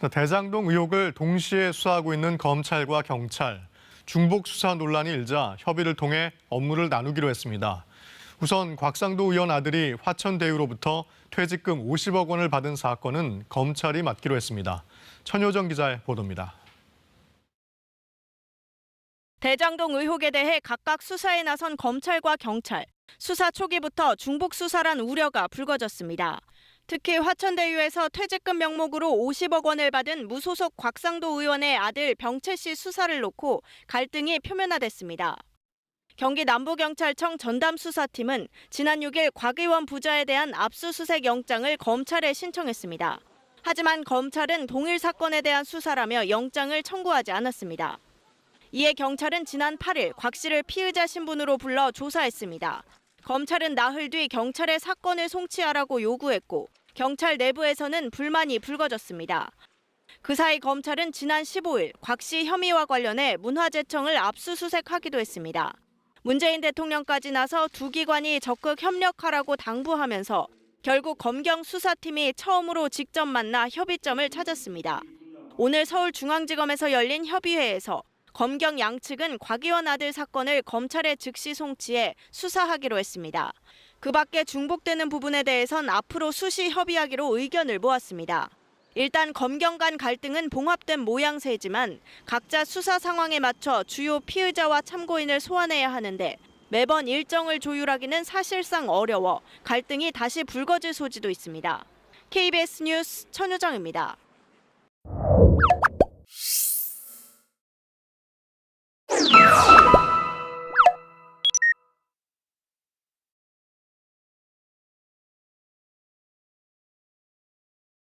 대장동 의혹을 동시에 수사하고 있는 검찰과 경찰. 중복 수사 논란이 일자 협의를 통해 업무를 나누기로 했습니다. 우선 곽상도 의원 아들이 화천대유로부터 퇴직금 50억 원을 받은 사건은 검찰이 맡기로 했습니다. 천효정 기자의 보도입니다. 대장동 의혹에 대해 각각 수사에 나선 검찰과 경찰. 수사 초기부터 중복 수사란 우려가 불거졌습니다. 특히 화천대유에서 퇴직금 명목으로 50억 원을 받은 무소속 곽상도 의원의 아들 병채 씨 수사를 놓고 갈등이 표면화됐습니다. 경기 남부경찰청 전담수사팀은 지난 6일 곽 의원 부자에 대한 압수수색 영장을 검찰에 신청했습니다. 하지만 검찰은 동일 사건에 대한 수사라며 영장을 청구하지 않았습니다. 이에 경찰은 지난 8일 곽 씨를 피의자 신분으로 불러 조사했습니다. 검찰은 나흘 뒤 경찰에 사건을 송치하라고 요구했고 경찰 내부에서는 불만이 불거졌습니다. 그 사이 검찰은 지난 15일 곽 씨 혐의와 관련해 문화재청을 압수수색하기도 했습니다. 문재인 대통령까지 나서 두 기관이 적극 협력하라고 당부하면서 결국 검경 수사팀이 처음으로 직접 만나 협의점을 찾았습니다. 오늘 서울중앙지검에서 열린 협의회에서 검경 양측은 곽 의원 아들 사건을 검찰에 즉시 송치해 수사하기로 했습니다. 그 밖에 중복되는 부분에 대해선 앞으로 수시 협의하기로 의견을 모았습니다. 일단 검경 간 갈등은 봉합된 모양새지만 각자 수사 상황에 맞춰 주요 피의자와 참고인을 소환해야 하는데 매번 일정을 조율하기는 사실상 어려워 갈등이 다시 불거질 소지도 있습니다. KBS 뉴스 천효정입니다.